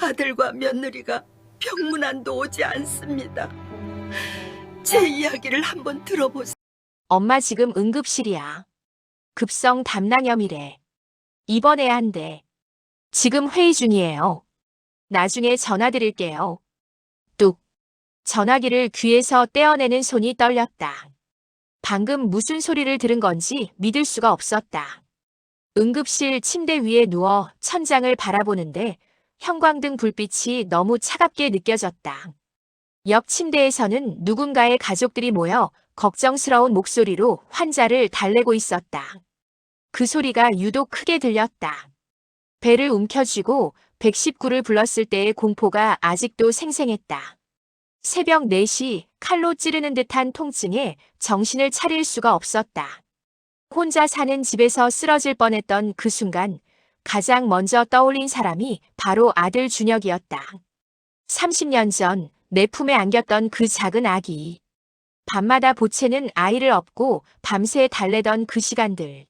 아들과 며느리가 병문안도 오지 않습니다. 제 이야기를 한번 들어보세요. 엄마 지금 응급실이야. 급성 담낭염이래. 입원해야 한대. 지금 회의 중이에요. 나중에 전화 드릴게요. 뚝. 전화기를 귀에서 떼어내는 손이 떨렸다. 방금 무슨 소리를 들은 건지 믿을 수가 없었다. 응급실 침대 위에 누워 천장을 바라보는데 형광등 불빛이 너무 차갑게 느껴졌다. 옆 침대에서는 누군가의 가족들이 모여 걱정스러운 목소리로 환자를 달래고 있었다. 그 소리가 유독 크게 들렸다. 배를 움켜쥐고 119를 불렀을 때의 공포가 아직도 생생했다. 새벽 4시 칼로 찌르는 듯한 통증에 정신을 차릴 수가 없었다. 혼자 사는 집에서 쓰러질 뻔했던 그 순간 가장 먼저 떠올린 사람이 바로 아들 준혁이었다. 30년 전 내 품에 안겼던 그 작은 아기. 밤마다 보채는 아이를 업고 밤새 달래던 그 시간들.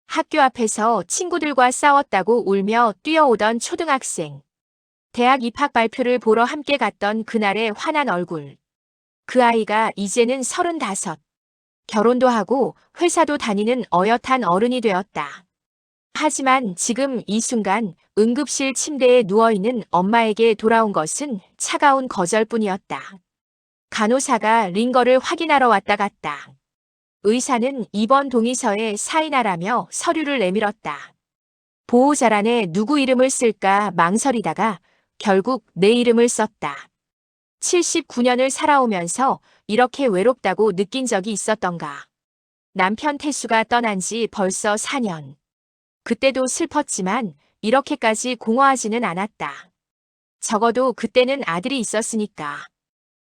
학교 앞에서 친구들과 싸웠다고 울며 뛰어오던 초등학생. 대학 입학 발표를 보러 함께 갔던 그날의 환한 얼굴. 그 아이가 이제는 35. 결혼도 하고 회사도 다니는 어엿한 어른이 되었다. 하지만 지금 이 순간 응급실 침대에 누워있는 엄마에게 돌아온 것은 차가운 거절뿐이었다. 간호사가 링거를 확인하러 왔다 갔다. 의사는 입원 동의서에 사인하라며 서류를 내밀었다. 보호자란에 누구 이름을 쓸까 망설이다가 결국 내 이름을 썼다. 79년을 살아오면서 이렇게 외롭다고 느낀 적이 있었던가. 남편 태수가 떠난 지 벌써 4년. 그때도 슬펐지만 이렇게까지 공허하지는 않았다. 적어도 그때는 아들이 있었으니까.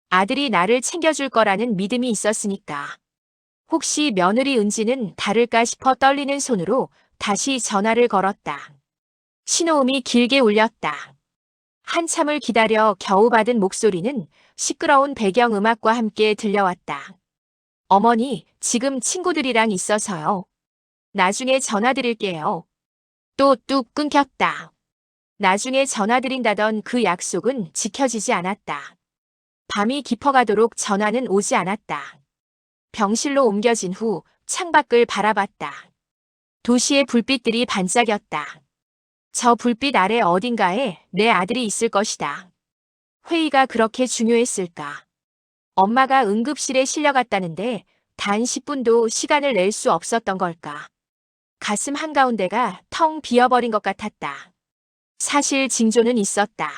아들이 나를 챙겨줄 거라는 믿음이 있었으니까. 혹시 며느리 은지는 다를까 싶어 떨리는 손으로 다시 전화를 걸었다. 신호음이 길게 울렸다. 한참을 기다려 겨우 받은 목소리는 시끄러운 배경음악과 함께 들려왔다. 어머니, 지금 친구들이랑 있어서요. 나중에 전화드릴게요. 또 뚝 끊겼다. 나중에 전화드린다던 그 약속은 지켜지지 않았다. 밤이 깊어가도록 전화는 오지 않았다. 병실로 옮겨진 후 창밖을 바라봤다. 도시의 불빛들이 반짝였다. 저 불빛 아래 어딘가에 내 아들이 있을 것이다. 회의가 그렇게 중요했을까? 엄마가 응급실에 실려갔다는데 단 10분도 시간을 낼 수 없었던 걸까? 가슴 한가운데가 텅 비어버린 것 같았다. 사실 징조는 있었다.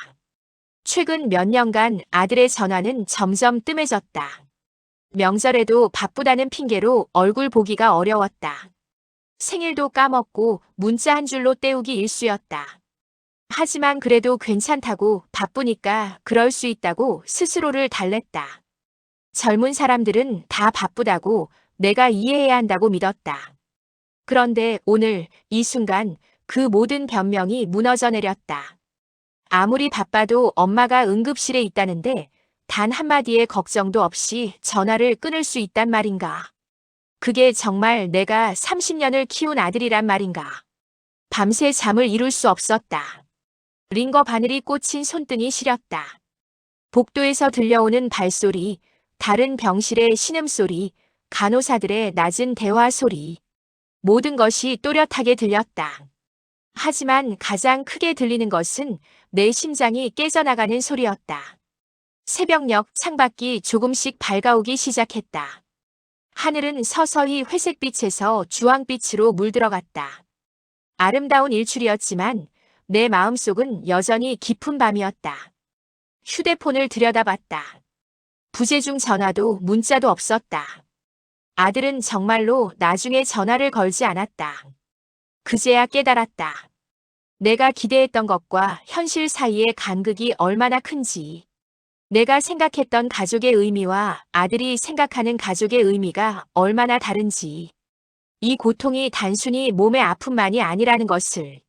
최근 몇 년간 아들의 전화는 점점 뜸해졌다. 명절에도 바쁘다는 핑계로 얼굴 보기가 어려웠다. 생일도 까먹고 문자 한 줄로 때우기 일쑤였다. 하지만 그래도 괜찮다고 바쁘니까 그럴 수 있다고 스스로를 달랬다. 젊은 사람들은 다 바쁘다고 내가 이해해야 한다고 믿었다. 그런데 오늘 이 순간 그 모든 변명이 무너져 내렸다. 아무리 바빠도 엄마가 응급실에 있다는데 단 한마디의 걱정도 없이 전화를 끊을 수 있단 말인가? 그게 정말 내가 30년을 키운 아들이란 말인가? 밤새 잠을 이룰 수 없었다. 링거 바늘이 꽂힌 손등이 시렸다. 복도에서 들려오는 발소리, 다른 병실의 신음소리, 간호사들의 낮은 대화 소리. 모든 것이 또렷하게 들렸다. 하지만 가장 크게 들리는 것은 내 심장이 깨져나가는 소리였다. 새벽녘 창밖이 조금씩 밝아오기 시작했다. 하늘은 서서히 회색빛에서 주황빛으로 물들어갔다. 아름다운 일출이었지만 내 마음속은 여전히 깊은 밤이었다. 휴대폰을 들여다봤다. 부재중 전화도 문자도 없었다. 아들은 정말로 나중에 전화를 걸지 않았다. 그제야 깨달았다. 내가 기대했던 것과 현실 사이의 간극이 얼마나 큰지. 내가 생각했던 가족의 의미와 아들이 생각하는 가족의 의미가 얼마나 다른지. 이 고통이 단순히 몸의 아픔만이 아니라는 것을.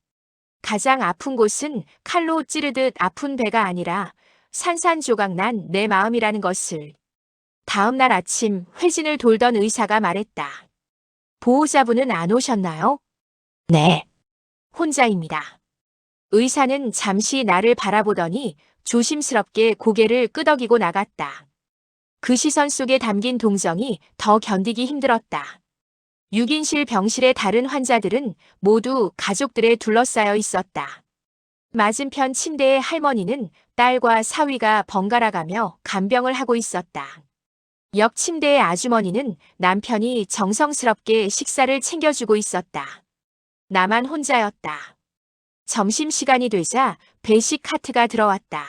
가장 아픈 곳은 칼로 찌르듯 아픈 배가 아니라 산산조각난 내 마음이라는 것을. 다음 날 아침 회진을 돌던 의사가 말했다. 보호자분은 안 오셨나요? 네. 혼자입니다. 의사는 잠시 나를 바라보더니 조심스럽게 고개를 끄덕이고 나갔다. 그 시선 속에 담긴 동정이 더 견디기 힘들었다. 6인실 병실의 다른 환자들은 모두 가족들에 둘러싸여 있었다. 맞은편 침대의 할머니는 딸과 사위가 번갈아가며 간병을 하고 있었다. 옆 침대의 아주머니는 남편이 정성스럽게 식사를 챙겨주고 있었다. 나만 혼자였다. 점심시간이 되자 배식 카트가 들어왔다.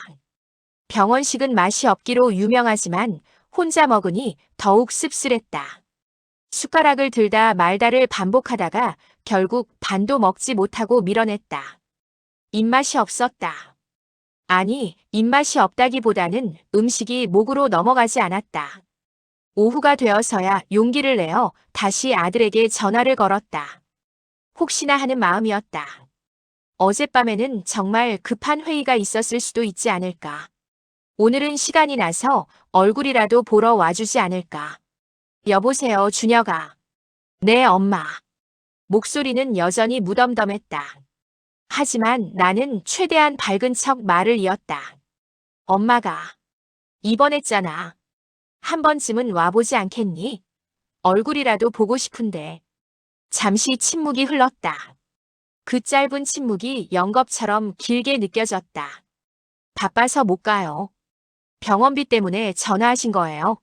병원식은 맛이 없기로 유명하지만 혼자 먹으니 더욱 씁쓸했다. 숟가락을 들다 말다를 반복하다가 결국 반도 먹지 못하고 밀어냈다. 입맛이 없었다. 아니, 입맛이 없다기보다는 음식이 목으로 넘어가지 않았다. 오후가 되어서야 용기를 내어 다시 아들에게 전화를 걸었다. 혹시나 하는 마음이었다. 어젯밤에는 정말 급한 회의가 있었을 수도 있지 않을까. 오늘은 시간이 나서 얼굴이라도 보러 와주지 않을까. 여보세요, 준혁아. 네, 엄마. 목소리는 여전히 무덤덤했다. 하지만 나는 최대한 밝은 척 말을 이었다. 엄마가 입원했잖아. 한 번쯤은 와보지 않겠니? 얼굴이라도 보고 싶은데. 잠시 침묵이 흘렀다. 그 짧은 침묵이 영겁처럼 길게 느껴졌다. 바빠서 못 가요. 병원비 때문에 전화하신 거예요.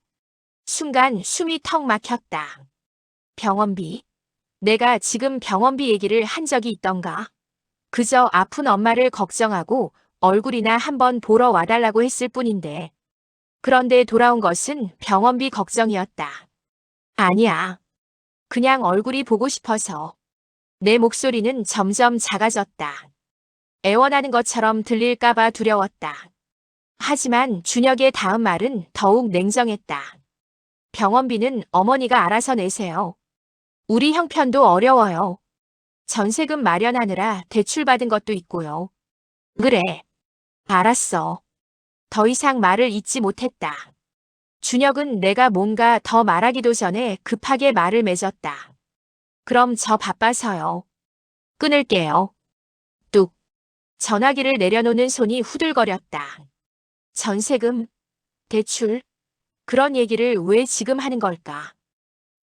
순간 숨이 턱 막혔다. 병원비? 내가 지금 병원비 얘기를 한 적이 있던가? 그저 아픈 엄마를 걱정하고 얼굴이나 한번 보러 와달라고 했을 뿐인데. 그런데 돌아온 것은 병원비 걱정이었다. 아니야. 그냥 얼굴이 보고 싶어서. 내 목소리는 점점 작아졌다. 애원하는 것처럼 들릴까봐 두려웠다. 하지만 준혁의 다음 말은 더욱 냉정했다. 병원비는 어머니가 알아서 내세요. 우리 형편도 어려워요. 전세금 마련하느라 대출받은 것도 있고요. 그래. 알았어. 더 이상 말을 잇지 못했다. 준혁은 내가 뭔가 더 말하기도 전에 급하게 말을 맺었다. 그럼 저 바빠서요. 끊을게요. 뚝. 전화기를 내려놓는 손이 후들거렸다. 전세금, 대출, 그런 얘기를 왜 지금 하는 걸까?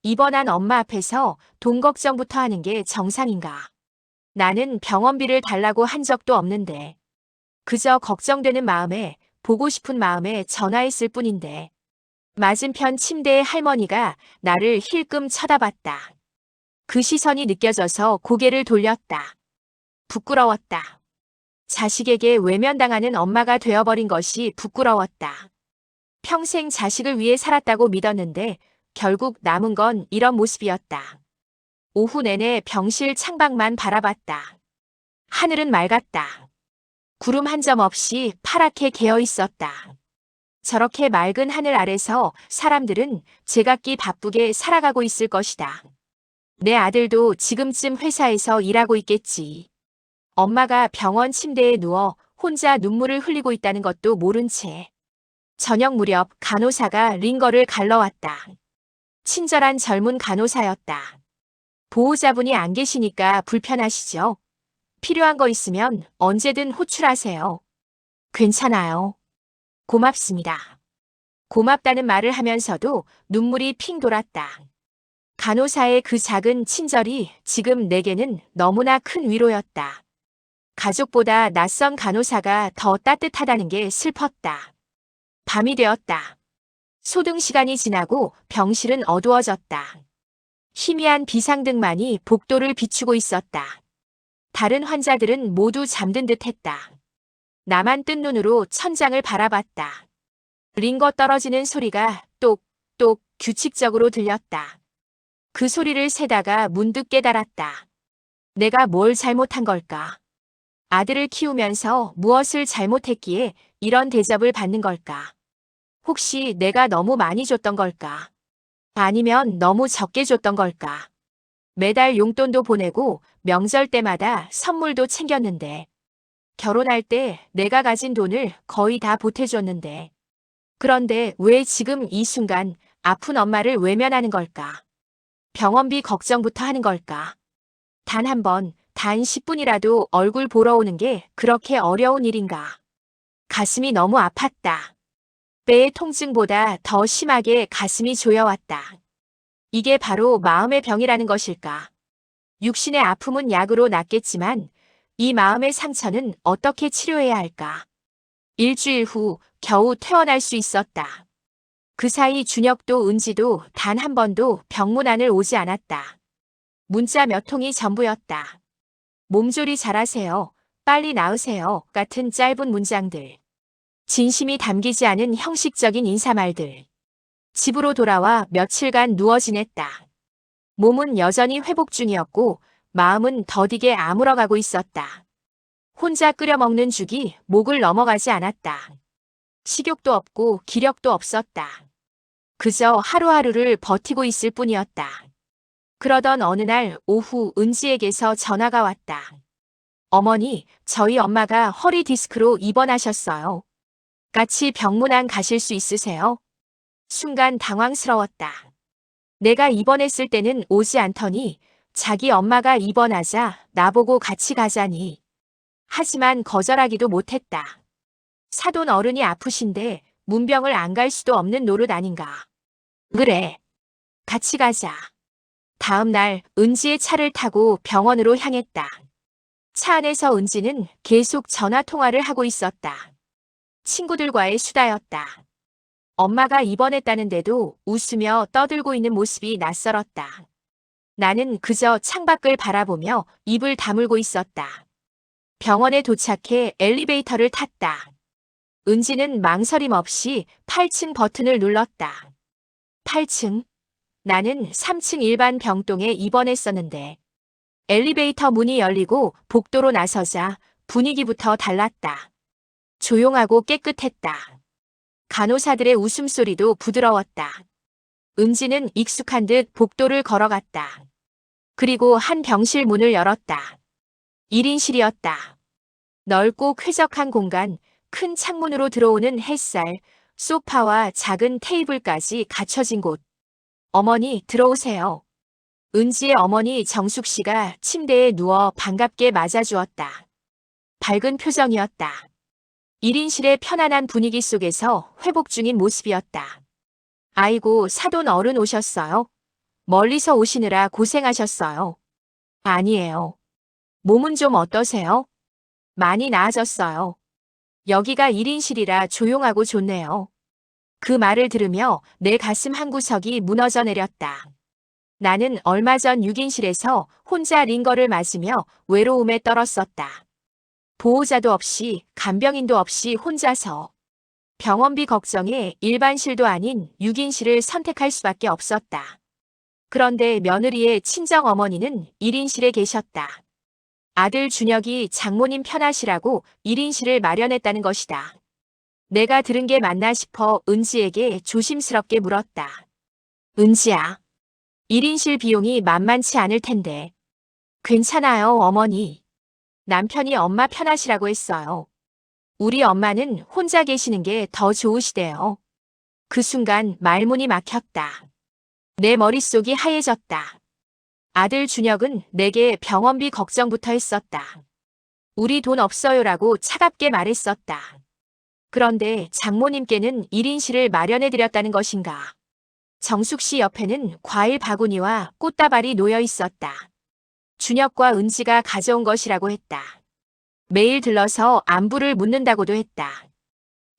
입원한 엄마 앞에서 돈 걱정부터 하는 게 정상인가? 나는 병원비를 달라고 한 적도 없는데. 그저 걱정되는 마음에, 보고 싶은 마음에 전화했을 뿐인데. 맞은편 침대의 할머니가 나를 힐끔 쳐다봤다. 그 시선이 느껴져서 고개를 돌렸다. 부끄러웠다. 자식에게 외면당하는 엄마가 되어버린 것이 부끄러웠다. 평생 자식을 위해 살았다고 믿었는데 결국 남은 건 이런 모습이었다. 오후 내내 병실 창밖만 바라봤다. 하늘은 맑았다. 구름 한 점 없이 파랗게 개어 있었다. 저렇게 맑은 하늘 아래서 사람들은 제각기 바쁘게 살아가고 있을 것이다. 내 아들도 지금쯤 회사에서 일하고 있겠지. 엄마가 병원 침대에 누워 혼자 눈물을 흘리고 있다는 것도 모른 채. 저녁 무렵 간호사가 링거를 갈러왔다. 친절한 젊은 간호사였다. 보호자분이 안 계시니까 불편하시죠? 필요한 거 있으면 언제든 호출하세요. 괜찮아요. 고맙습니다. 고맙다는 말을 하면서도 눈물이 핑 돌았다. 간호사의 그 작은 친절이 지금 내게는 너무나 큰 위로였다. 가족보다 낯선 간호사가 더 따뜻하다는 게 슬펐다. 밤이 되었다. 소등 시간이 지나고 병실은 어두워졌다. 희미한 비상등만이 복도를 비추고 있었다. 다른 환자들은 모두 잠든 듯 했다. 나만 뜬 눈으로 천장을 바라봤다. 링거 떨어지는 소리가 똑똑 규칙적으로 들렸다. 그 소리를 세다가 문득 깨달았다. 내가 뭘 잘못한 걸까? 아들을 키우면서 무엇을 잘못했기에 이런 대접을 받는 걸까? 혹시 내가 너무 많이 줬던 걸까? 아니면 너무 적게 줬던 걸까? 매달 용돈도 보내고 명절 때마다 선물도 챙겼는데 결혼할 때 내가 가진 돈을 거의 다 보태줬는데 그런데 왜 지금 이 순간 아픈 엄마를 외면하는 걸까? 병원비 걱정부터 하는 걸까? 단 한 번 단 10분이라도 얼굴 보러 오는 게 그렇게 어려운 일인가. 가슴이 너무 아팠다. 배의 통증보다 더 심하게 가슴이 조여왔다. 이게 바로 마음의 병이라는 것일까? 육신의 아픔은 약으로 낫겠지만 이 마음의 상처는 어떻게 치료해야 할까? 일주일 후 겨우 퇴원할 수 있었다. 그 사이 준혁도 은지도 단 한 번도 병문안을 오지 않았다. 문자 몇 통이 전부였다. 몸조리 잘하세요. 빨리 나으세요. 같은 짧은 문장들. 진심이 담기지 않은 형식적인 인사말들. 집으로 돌아와 며칠간 누워 지냈다. 몸은 여전히 회복 중이었고 마음은 더디게 아물어가고 있었다. 혼자 끓여 먹는 죽이 목을 넘어가지 않았다. 식욕도 없고 기력도 없었다. 그저 하루하루를 버티고 있을 뿐이었다. 그러던 어느 날 오후 은지에게서 전화가 왔다. 어머니, 저희 엄마가 허리 디스크로 입원하셨어요. 같이 병문안 가실 수 있으세요? 순간 당황스러웠다. 내가 입원했을 때는 오지 않더니 자기 엄마가 입원하자 나보고 같이 가자니. 하지만 거절하기도 못했다. 사돈 어른이 아프신데 문병을 안 갈 수도 없는 노릇 아닌가. 그래. 같이 가자. 다음 날 은지의 차를 타고 병원으로 향했다. 차 안에서 은지는 계속 전화 통화를 하고 있었다. 친구들과의 수다였다. 엄마가 입원했다는데도 웃으며 떠들고 있는 모습이 낯설었다. 나는 그저 창밖을 바라보며 입을 다물고 있었다. 병원에 도착해 엘리베이터를 탔다. 은지는 망설임 없이 8층 버튼을 눌렀다. 8층? 나는 3층 일반 병동에 입원했었는데. 엘리베이터 문이 열리고 복도로 나서자 분위기부터 달랐다. 조용하고 깨끗했다. 간호사들의 웃음소리도 부드러웠다. 은지는 익숙한 듯 복도를 걸어갔다. 그리고 한 병실 문을 열었다. 1인실이었다. 넓고 쾌적한 공간, 큰 창문으로 들어오는 햇살, 소파와 작은 테이블까지 갖춰진 곳. 어머니, 들어오세요. 은지의 어머니 정숙 씨가 침대에 누워 반갑게 맞아주었다. 밝은 표정이었다. 1인실의 편안한 분위기 속에서 회복 중인 모습이었다. 아이고, 사돈 어른 오셨어요? 멀리서 오시느라 고생하셨어요. 아니에요. 몸은 좀 어떠세요? 많이 나아졌어요. 여기가 1인실이라 조용하고 좋네요. 그 말을 들으며 내 가슴 한구석이 무너져 내렸다. 나는 얼마 전 6인실에서 혼자 링거를 맞으며 외로움에 떨었었다. 보호자도 없이 간병인도 없이 혼자서 병원비 걱정에 일반실도 아닌 6인실을 선택할 수밖에 없었다. 그런데 며느리의 친정어머니는 1인실에 계셨다. 아들 준혁이 장모님 편하시라고 1인실을 마련했다는 것이다. 내가 들은 게 맞나 싶어 은지에게 조심스럽게 물었다. 은지야, 1인실 비용이 만만치 않을 텐데. 괜찮아요, 어머니. 남편이 엄마 편하시라고 했어요. 우리 엄마는 혼자 계시는 게 더 좋으시대요. 그 순간 말문이 막혔다. 내 머릿속이 하얘졌다. 아들 준혁은 내게 병원비 걱정부터 했었다. 우리 돈 없어요라고 차갑게 말했었다. 그런데 장모님께는 1인실을 마련해드렸다는 것인가. 정숙 씨 옆에는 과일 바구니와 꽃다발이 놓여 있었다. 준혁과 은지가 가져온 것이라고 했다. 매일 들러서 안부를 묻는다고도 했다.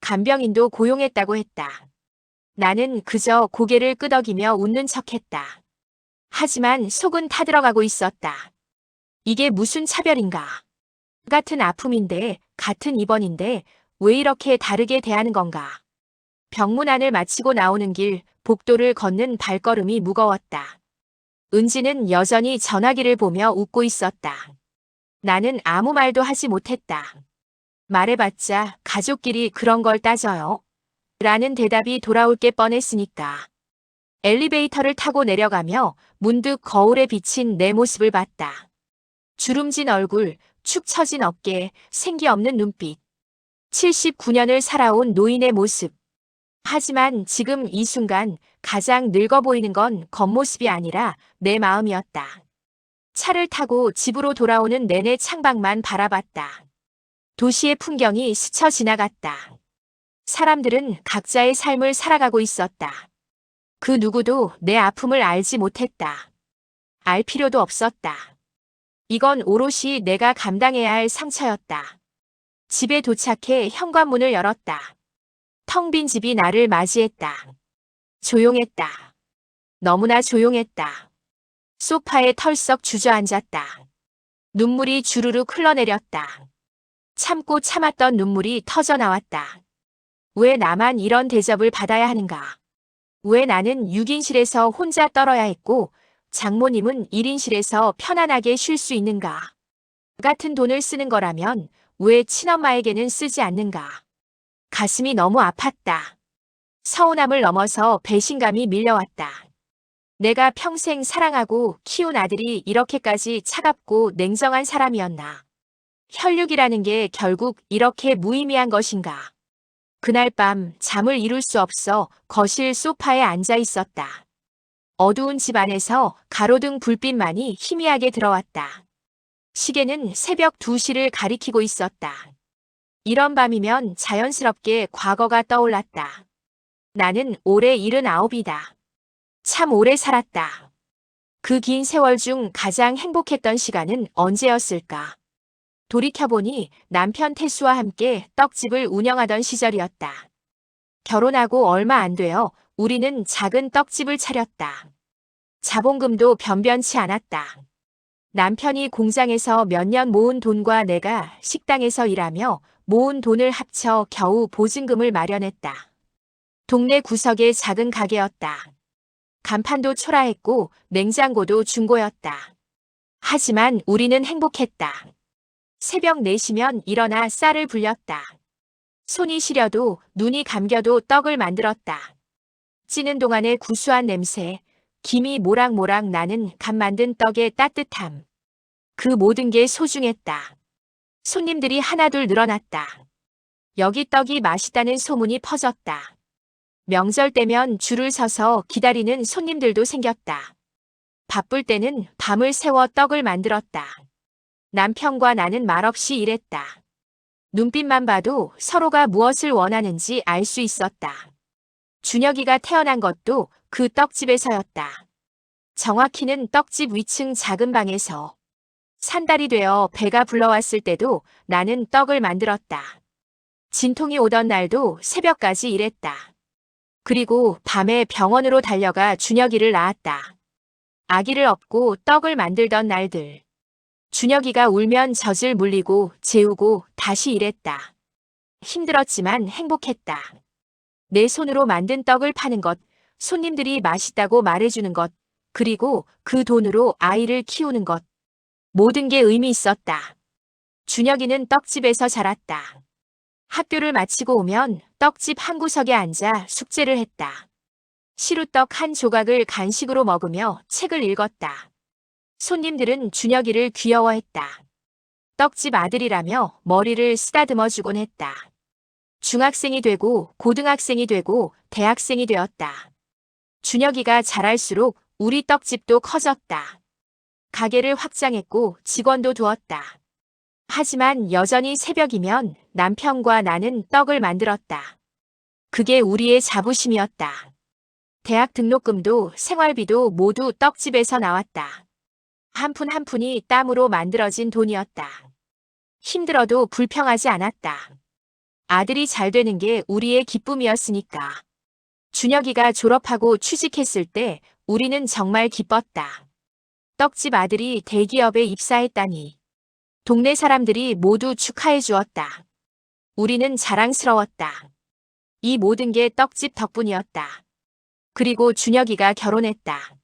간병인도 고용했다고 했다. 나는 그저 고개를 끄덕이며 웃는 척했다. 하지만 속은 타들어가고 있었다. 이게 무슨 차별인가? 같은 아픔인데, 같은 입원인데 왜 이렇게 다르게 대하는 건가? 병문안을 마치고 나오는 길, 복도를 걷는 발걸음이 무거웠다. 은지는 여전히 전화기를 보며 웃고 있었다. 나는 아무 말도 하지 못했다. 말해봤자 가족끼리 그런 걸 따져요. 라는 대답이 돌아올 게 뻔했으니까. 엘리베이터를 타고 내려가며 문득 거울에 비친 내 모습을 봤다. 주름진 얼굴, 축 처진 어깨, 생기 없는 눈빛. 79년을 살아온 노인의 모습. 하지만 지금 이 순간 가장 늙어 보이는 건 겉모습이 아니라 내 마음이었다. 차를 타고 집으로 돌아오는 내내 창밖만 바라봤다. 도시의 풍경이 스쳐 지나갔다. 사람들은 각자의 삶을 살아가고 있었다. 그 누구도 내 아픔을 알지 못했다. 알 필요도 없었다. 이건 오롯이 내가 감당해야 할 상처였다. 집에 도착해 현관문을 열었다. 텅 빈 집이 나를 맞이했다. 조용했다. 너무나 조용했다. 소파에 털썩 주저앉았다. 눈물이 주르륵 흘러내렸다. 참고 참았던 눈물이 터져나왔다. 왜 나만 이런 대접을 받아야 하는가? 왜 나는 6인실에서 혼자 떨어야 했고 장모님은 1인실에서 편안하게 쉴 수 있는가? 같은 돈을 쓰는 거라면 왜 친엄마에게는 쓰지 않는가? 가슴이 너무 아팠다. 서운함을 넘어서 배신감이 밀려왔다. 내가 평생 사랑하고 키운 아들이 이렇게까지 차갑고 냉정한 사람이었나? 혈육이라는 게 결국 이렇게 무의미한 것인가? 그날 밤 잠을 이룰 수 없어 거실 소파에 앉아 있었다. 어두운 집 안에서 가로등 불빛만이 희미하게 들어왔다. 시계는 새벽 2시를 가리키고 있었다. 이런 밤이면 자연스럽게 과거가 떠올랐다. 나는 올해 79이다. 참 오래 살았다. 그 긴 세월 중 가장 행복했던 시간은 언제였을까? 돌이켜보니 남편 태수와 함께 떡집을 운영하던 시절이었다. 결혼하고 얼마 안 되어 우리는 작은 떡집을 차렸다. 자본금도 변변치 않았다. 남편이 공장에서 몇 년 모은 돈과 내가 식당에서 일하며 모은 돈을 합쳐 겨우 보증금을 마련했다. 동네 구석의 작은 가게였다. 간판도 초라했고 냉장고도 중고였다. 하지만 우리는 행복했다. 새벽 4시면 일어나 쌀을 불렸다. 손이 시려도 눈이 감겨도 떡을 만들었다. 찌는 동안의 구수한 냄새, 김이 모락모락 나는 갓 만든 떡의 따뜻함. 그 모든 게 소중했다. 손님들이 하나둘 늘어났다. 여기 떡이 맛있다는 소문이 퍼졌다. 명절 때면 줄을 서서 기다리는 손님들도 생겼다. 바쁠 때는 밤을 새워 떡을 만들었다. 남편과 나는 말없이 일했다. 눈빛만 봐도 서로가 무엇을 원하는지 알 수 있었다. 준혁이가 태어난 것도 그 떡집에서였다. 정확히는 떡집 위층 작은 방에서. 산달이 되어 배가 불러왔을 때도 나는 떡을 만들었다. 진통이 오던 날도 새벽까지 일했다. 그리고 밤에 병원으로 달려가 준혁이를 낳았다. 아기를 업고 떡을 만들던 날들. 준혁이가 울면 젖을 물리고 재우고 다시 일했다. 힘들었지만 행복했다. 내 손으로 만든 떡을 파는 것, 손님들이 맛있다고 말해주는 것, 그리고 그 돈으로 아이를 키우는 것. 모든 게 의미 있었다. 준혁이는 떡집에서 자랐다. 학교를 마치고 오면 떡집 한 구석에 앉아 숙제를 했다. 시루떡 한 조각을 간식으로 먹으며 책을 읽었다. 손님들은 준혁이를 귀여워했다. 떡집 아들이라며 머리를 쓰다듬어 주곤 했다. 중학생이 되고 고등학생이 되고 대학생이 되었다. 준혁이가 자랄수록 우리 떡집도 커졌다. 가게를 확장했고 직원도 두었다. 하지만 여전히 새벽이면 남편과 나는 떡을 만들었다. 그게 우리의 자부심이었다. 대학 등록금도 생활비도 모두 떡집에서 나왔다. 한 푼 한 푼이 땀으로 만들어진 돈이었다. 힘들어도 불평하지 않았다. 아들이 잘 되는 게 우리의 기쁨이었으니까. 준혁이가 졸업하고 취직했을 때 우리는 정말 기뻤다. 떡집 아들이 대기업에 입사했다니. 동네 사람들이 모두 축하해 주었다. 우리는 자랑스러웠다. 이 모든 게 떡집 덕분이었다. 그리고 준혁이가 결혼했다.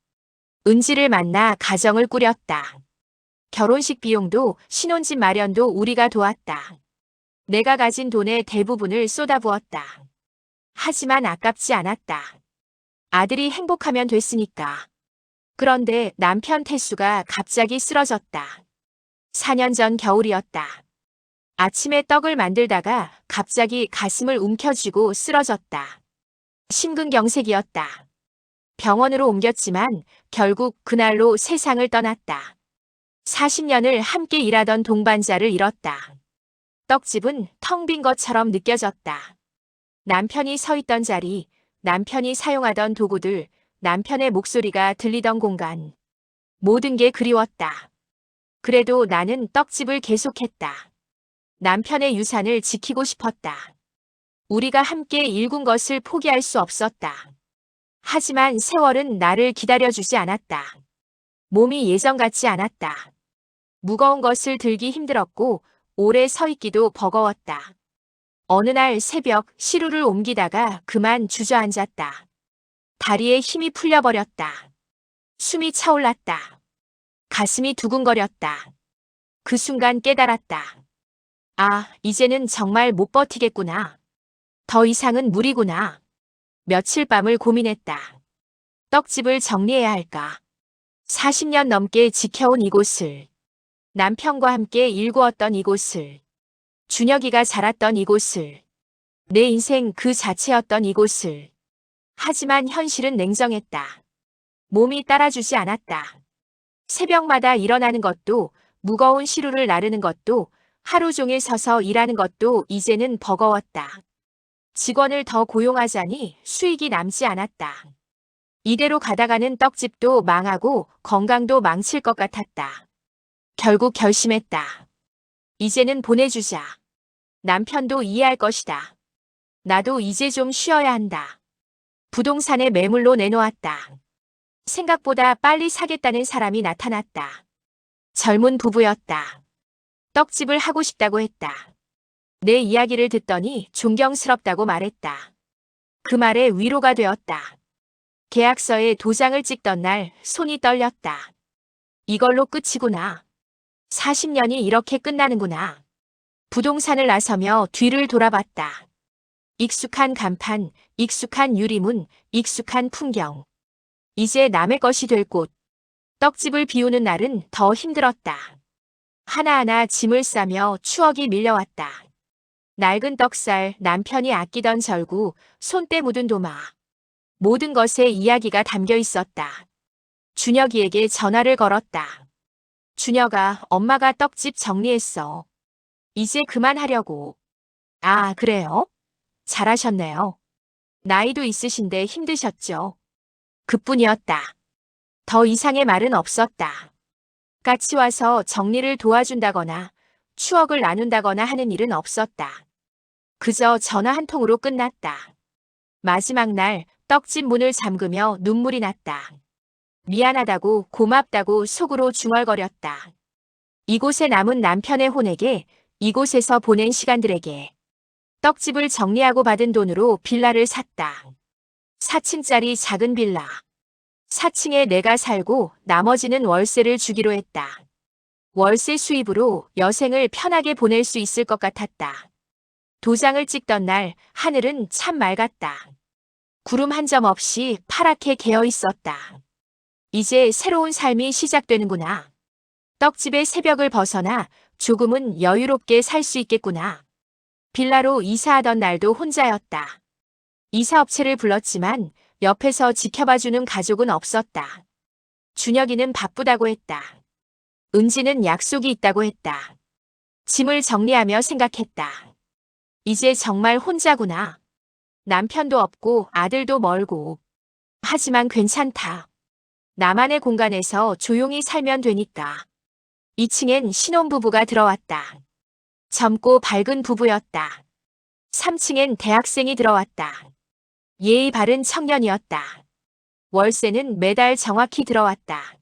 은지를 만나 가정을 꾸렸다. 결혼식 비용도 신혼집 마련도 우리가 도왔다. 내가 가진 돈의 대부분을 쏟아부었다. 하지만 아깝지 않았다. 아들이 행복하면 됐으니까. 그런데 남편 태수가 갑자기 쓰러졌다. 4년 전 겨울이었다. 아침에 떡을 만들다가 갑자기 가슴을 움켜쥐고 쓰러졌다. 심근경색이었다. 병원으로 옮겼지만 결국 그날로 세상을 떠났다. 40년을 함께 일하던 동반자를 잃었다. 떡집은 텅 빈 것처럼 느껴졌다. 남편이 서 있던 자리, 남편이 사용하던 도구들, 남편의 목소리가 들리던 공간. 모든 게 그리웠다. 그래도 나는 떡집을 계속했다. 남편의 유산을 지키고 싶었다. 우리가 함께 일군 것을 포기할 수 없었다. 하지만 세월은 나를 기다려주지 않았다. 몸이 예전 같지 않았다. 무거운 것을 들기 힘들었고 오래 서 있기도 버거웠다. 어느 날 새벽 시루를 옮기다가 그만 주저앉았다. 다리에 힘이 풀려버렸다. 숨이 차올랐다. 가슴이 두근거렸다. 그 순간 깨달았다. 아, 이제는 정말 못 버티겠구나. 더 이상은 무리구나. 며칠 밤을 고민했다. 떡집을 정리해야 할까? 40년 넘게 지켜온 이곳을, 남편과 함께 일구었던 이곳을, 준혁이가 자랐던 이곳을, 내 인생 그 자체였던 이곳을. 하지만 현실은 냉정했다. 몸이 따라주지 않았다. 새벽마다 일어나는 것도, 무거운 시루를 나르는 것도, 하루 종일 서서 일하는 것도 이제는 버거웠다. 직원을 더 고용하자니 수익이 남지 않았다. 이대로 가다가는 떡집도 망하고 건강도 망칠 것 같았다. 결국 결심했다. 이제는 보내주자. 남편도 이해할 것이다. 나도 이제 좀 쉬어야 한다. 부동산에 매물로 내놓았다. 생각보다 빨리 사겠다는 사람이 나타났다. 젊은 부부였다. 떡집을 하고 싶다고 했다. 내 이야기를 듣더니 존경스럽다고 말했다. 그 말에 위로가 되었다. 계약서에 도장을 찍던 날 손이 떨렸다. 이걸로 끝이구나. 40년이 이렇게 끝나는구나. 부동산을 나서며 뒤를 돌아봤다. 익숙한 간판, 익숙한 유리문, 익숙한 풍경. 이제 남의 것이 될 곳. 떡집을 비우는 날은 더 힘들었다. 하나하나 짐을 싸며 추억이 밀려왔다. 낡은 떡살, 남편이 아끼던 절구, 손때 묻은 도마. 모든 것에 이야기가 담겨 있었다. 준혁이에게 전화를 걸었다. 준혁아, 엄마가 떡집 정리했어. 이제 그만하려고. 아, 그래요? 잘하셨네요. 나이도 있으신데 힘드셨죠? 그뿐이었다. 더 이상의 말은 없었다. 같이 와서 정리를 도와준다거나 추억을 나눈다거나 하는 일은 없었다. 그저 전화 한 통으로 끝났다. 마지막 날 떡집 문을 잠그며 눈물이 났다. 미안하다고 고맙다고 속으로 중얼거렸다. 이곳에 남은 남편의 혼에게, 이곳에서 보낸 시간들에게. 떡집을 정리하고 받은 돈으로 빌라를 샀다. 4층짜리 작은 빌라. 4층에 내가 살고 나머지는 월세를 주기로 했다. 월세 수입으로 여생을 편하게 보낼 수 있을 것 같았다. 도장을 찍던 날 하늘은 참 맑았다. 구름 한 점 없이 파랗게 개어 있었다. 이제 새로운 삶이 시작되는구나. 떡집의 새벽을 벗어나 조금은 여유롭게 살 수 있겠구나. 빌라로 이사하던 날도 혼자였다. 이사업체를 불렀지만 옆에서 지켜봐주는 가족은 없었다. 준혁이는 바쁘다고 했다. 은지는 약속이 있다고 했다. 짐을 정리하며 생각했다. 이제 정말 혼자구나. 남편도 없고 아들도 멀고. 하지만 괜찮다. 나만의 공간에서 조용히 살면 되니까. 2층엔 신혼부부가 들어왔다. 젊고 밝은 부부였다. 3층엔 대학생이 들어왔다. 예의 바른 청년이었다. 월세는 매달 정확히 들어왔다.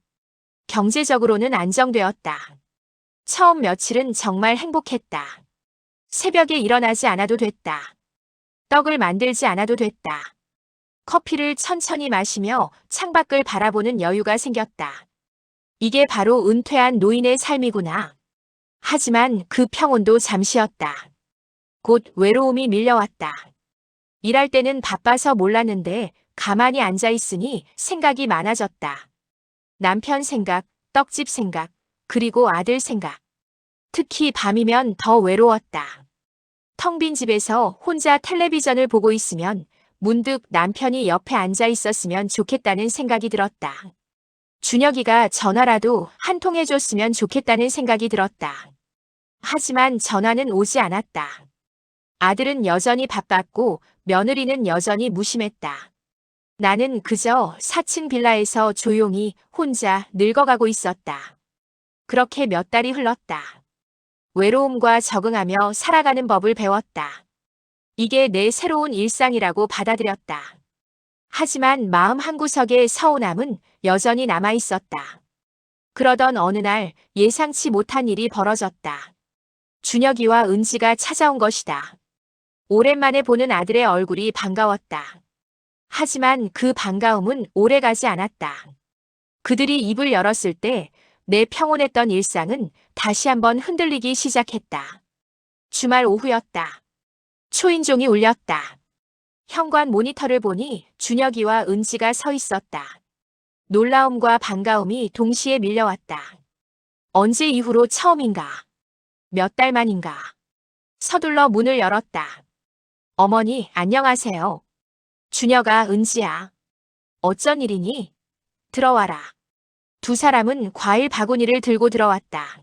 경제적으로는 안정되었다. 처음 며칠은 정말 행복했다. 새벽에 일어나지 않아도 됐다. 떡을 만들지 않아도 됐다. 커피를 천천히 마시며 창밖을 바라보는 여유가 생겼다. 이게 바로 은퇴한 노인의 삶이구나. 하지만 그 평온도 잠시였다. 곧 외로움이 밀려왔다. 일할 때는 바빠서 몰랐는데 가만히 앉아 있으니 생각이 많아졌다. 남편 생각, 떡집 생각, 그리고 아들 생각. 특히 밤이면 더 외로웠다. 텅 빈 집에서 혼자 텔레비전을 보고 있으면 문득 남편이 옆에 앉아 있었으면 좋겠다는 생각이 들었다. 준혁이가 전화라도 한 통 해줬으면 좋겠다는 생각이 들었다. 하지만 전화는 오지 않았다. 아들은 여전히 바빴고 며느리는 여전히 무심했다. 나는 그저 4층 빌라에서 조용히 혼자 늙어가고 있었다. 그렇게 몇 달이 흘렀다. 외로움과 적응하며 살아가는 법을 배웠다. 이게 내 새로운 일상이라고 받아들였다. 하지만 마음 한구석에 서운함은 여전히 남아 있었다. 그러던 어느 날 예상치 못한 일이 벌어졌다. 준혁이와 은지가 찾아온 것이다. 오랜만에 보는 아들의 얼굴이 반가웠다. 하지만 그 반가움은 오래가지 않았다. 그들이 입을 열었을 때 내 평온했던 일상은 다시 한번 흔들리기 시작했다. 주말 오후였다. 초인종이 울렸다. 현관 모니터를 보니 준혁이와 은지가 서 있었다. 놀라움과 반가움이 동시에 밀려왔다. 언제 이후로 처음인가? 몇 달 만인가? 서둘러 문을 열었다. 어머니, 안녕하세요. 준혁아, 은지야. 어쩐 일이니? 들어와라. 두 사람은 과일 바구니를 들고 들어왔다.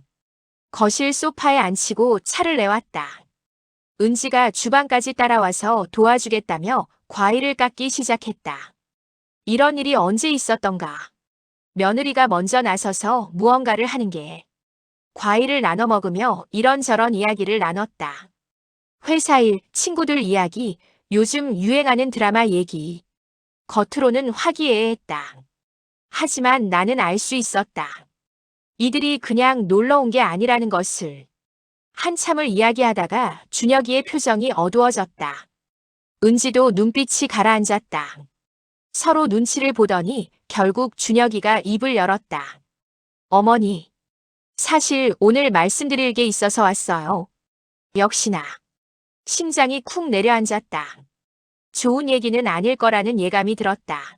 거실 소파에 앉히고 차를 내왔다. 은지가 주방까지 따라와서 도와주겠다며 과일을 깎기 시작했다. 이런 일이 언제 있었던가? 며느리가 먼저 나서서 무언가를 하는 게. 과일을 나눠 먹으며 이런저런 이야기를 나눴다. 회사 일, 친구들 이야기, 요즘 유행하는 드라마 얘기. 겉으로는 화기애애했다. 하지만 나는 알 수 있었다. 이들이 그냥 놀러 온 게 아니라는 것을. 한참을 이야기하다가 준혁이의 표정이 어두워졌다. 은지도 눈빛이 가라앉았다. 서로 눈치를 보더니 결국 준혁이가 입을 열었다. 어머니, 사실 오늘 말씀드릴 게 있어서 왔어요. 역시나. 심장이 쿵 내려앉았다. 좋은 얘기는 아닐 거라는 예감이 들었다.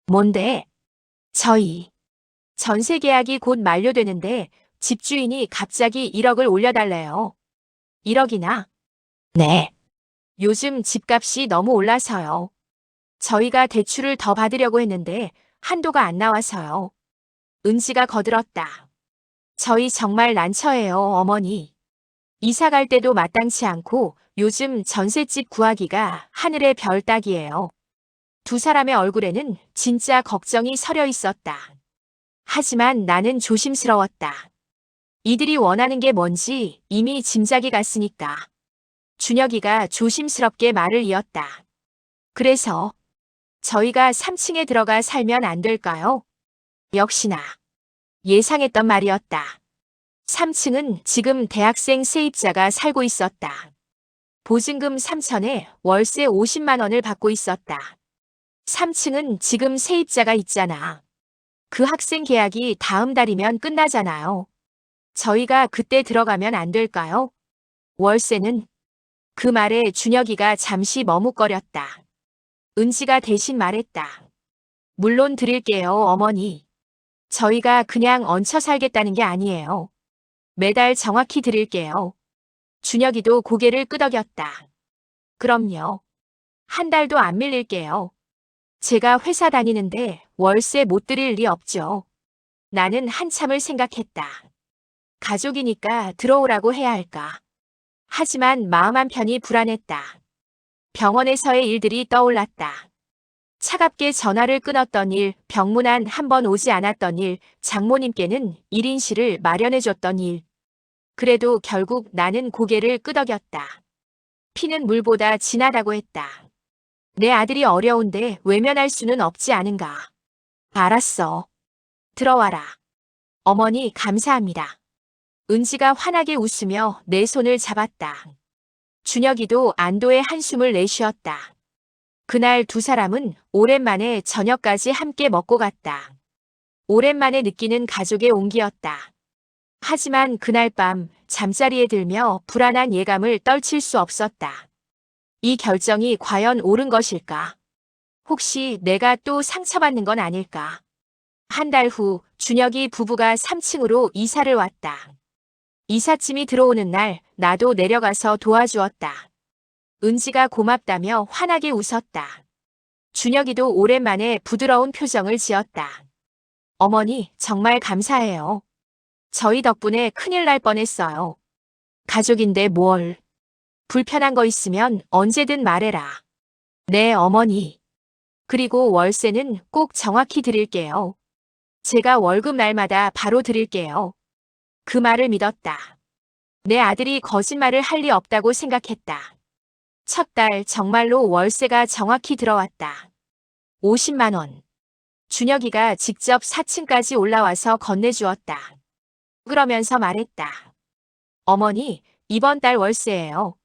뭔데? 저희 전세 계약이 곧 만료되는데 집주인이 갑자기 1억을 올려달래요. 1억이나? 네. 요즘 집값이 너무 올라서요. 저희가 대출을 더 받으려고 했는데 한도가 안 나와서요. 은지가 거들었다. 저희 정말 난처해요, 어머니. 이사 갈 때도 마땅치 않고 요즘 전셋집 구하기가 하늘의 별 따기예요. 두 사람의 얼굴에는 진짜 걱정이 서려 있었다. 하지만 나는 조심스러웠다. 이들이 원하는 게 뭔지 이미 짐작이 갔으니까. 준혁이가 조심스럽게 말을 이었다. 그래서 저희가 3층에 들어가 살면 안 될까요? 역시나 예상했던 말이었다. 3층은 지금 대학생 세입자가 살고 있었다. 보증금 3천에 월세 50만 원을 받고 있었다. 3층은 지금 세입자가 있잖아. 그 학생 계약이 다음 달이면 끝나잖아요. 저희가 그때 들어가면 안 될까요? 월세는? 그 말에 준혁이가 잠시 머뭇거렸다. 은지가 대신 말했다. 물론 드릴게요, 어머니. 저희가 그냥 얹혀 살겠다는 게 아니에요. 매달 정확히 드릴게요. 준혁이도 고개를 끄덕였다. 그럼요. 한 달도 안 밀릴게요. 제가 회사 다니는데 월세 못 드릴 리 없죠. 나는 한참을 생각했다. 가족이니까 들어오라고 해야 할까. 하지만 마음 한편이 불안했다. 병원에서의 일들이 떠올랐다. 차갑게 전화를 끊었던 일, 병문안 한 번 오지 않았던 일, 장모님께는 1인실을 마련해줬던 일. 그래도 결국 나는 고개를 끄덕였다. 피는 물보다 진하다고 했다. 내 아들이 어려운데 외면할 수는 없지 않은가. 알았어. 들어와라. 어머니 감사합니다. 은지가 환하게 웃으며 내 손을 잡았다. 준혁이도 안도의 한숨을 내쉬었다. 그날 두 사람은 오랜만에 저녁까지 함께 먹고 갔다. 오랜만에 느끼는 가족의 온기였다. 하지만 그날 밤 잠자리에 들며 불안한 예감을 떨칠 수 없었다. 이 결정이 과연 옳은 것일까? 혹시 내가 또 상처받는 건 아닐까? 한 달 후 준혁이 부부가 3층으로 이사를 왔다. 이삿짐이 들어오는 날 나도 내려가서 도와주었다. 은지가 고맙다며 환하게 웃었다. 준혁이도 오랜만에 부드러운 표정을 지었다. 어머니, 정말 감사해요. 저희 덕분에 큰일 날 뻔했어요. 가족인데 뭘. 불편한 거 있으면 언제든 말해라. 네, 어머니. 그리고 월세는 꼭 정확히 드릴게요. 제가 월급 날마다 바로 드릴게요. 그 말을 믿었다. 내 아들이 거짓말을 할 리 없다고 생각했다. 첫 달 정말로 월세가 정확히 들어왔다. 50만 원. 준혁이가 직접 4층까지 올라와서 건네주었다. 그러면서 말했다. 어머니, 이번 달 월세예요.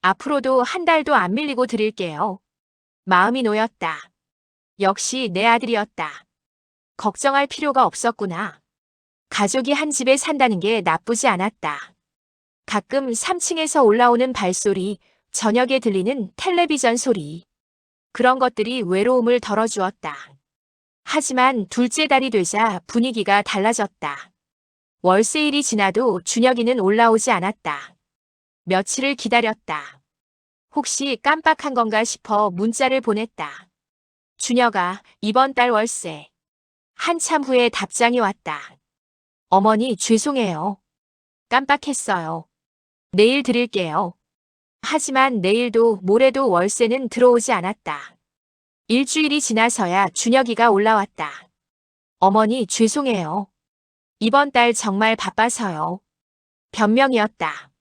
앞으로도 한 달도 안 밀리고 드릴게요. 마음이 놓였다. 역시 내 아들이었다. 걱정할 필요가 없었구나. 가족이 한 집에 산다는 게 나쁘지 않았다. 가끔 3층에서 올라오는 발소리, 저녁에 들리는 텔레비전 소리. 그런 것들이 외로움을 덜어주었다. 하지만 둘째 달이 되자 분위기가 달라졌다. 월세일이 지나도 준혁이는 올라오지 않았다. 며칠을 기다렸다. 혹시 깜빡한 건가 싶어 문자를 보냈다. 준혁아, 이번 달 월세. 한참 후에 답장이 왔다. 어머니, 죄송해요. 깜빡했어요. 내일 드릴게요. 하지만 내일도 모레도 월세는 들어오지 않았다. 일주일이 지나서야 준혁이가 올라왔다. 어머니, 죄송해요. 이번 달 정말 바빠서요. 변명이었다.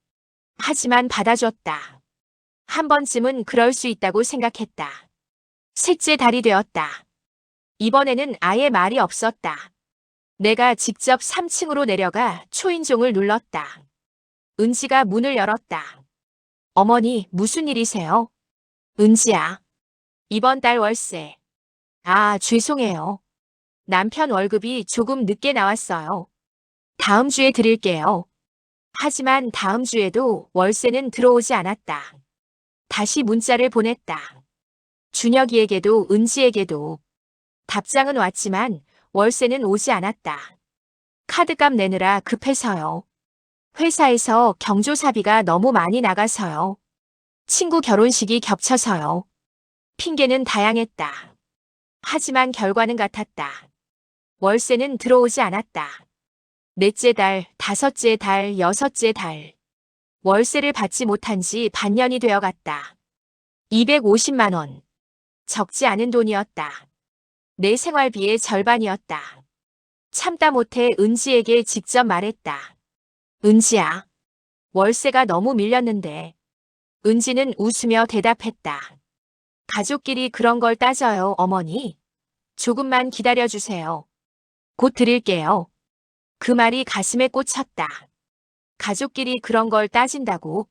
하지만 받아줬다. 한 번쯤은 그럴 수 있다고 생각했다. 셋째 달이 되었다. 이번에는 아예 말이 없었다. 내가 직접 3층으로 내려가 초인종을 눌렀다. 은지가 문을 열었다. 어머니, 무슨 일이세요? 은지야. 이번 달 월세. 아, 죄송해요. 남편 월급이 조금 늦게 나왔어요. 다음 주에 드릴게요. 하지만 다음 주에도 월세는 들어오지 않았다. 다시 문자를 보냈다. 준혁이에게도 은지에게도. 답장은 왔지만 월세는 오지 않았다. 카드값 내느라 급해서요. 회사에서 경조사비가 너무 많이 나가서요. 친구 결혼식이 겹쳐서요. 핑계는 다양했다. 하지만 결과는 같았다. 월세는 들어오지 않았다. 넷째 달, 다섯째 달, 여섯째 달. 월세를 받지 못한 지 반년이 되어갔다. 250만 원. 적지 않은 돈이었다. 내 생활비의 절반이었다. 참다 못해 은지에게 직접 말했다. 은지야, 월세가 너무 밀렸는데. 은지는 웃으며 대답했다. 가족끼리 그런 걸 따져요, 어머니. 조금만 기다려주세요. 곧 드릴게요. 그 말이 가슴에 꽂혔다. 가족끼리 그런 걸 따진다고?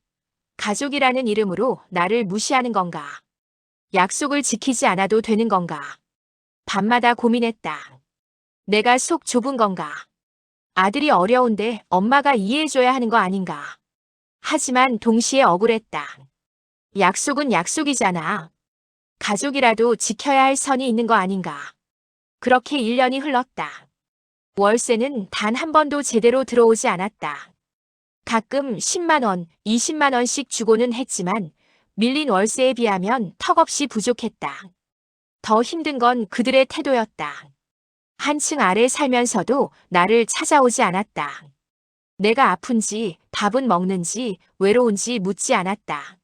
가족이라는 이름으로 나를 무시하는 건가? 약속을 지키지 않아도 되는 건가? 밤마다 고민했다. 내가 속 좁은 건가? 아들이 어려운데 엄마가 이해해줘야 하는 거 아닌가? 하지만 동시에 억울했다. 약속은 약속이잖아. 가족이라도 지켜야 할 선이 있는 거 아닌가? 그렇게 1년이 흘렀다. 월세는 단 한 번도 제대로 들어오지 않았다. 가끔 10만 원, 20만 원씩 주고는 했지만 밀린 월세에 비하면 턱없이 부족했다. 더 힘든 건 그들의 태도였다. 한층 아래 살면서도 나를 찾아오지 않았다. 내가 아픈지, 밥은 먹는지, 외로운지 묻지 않았다.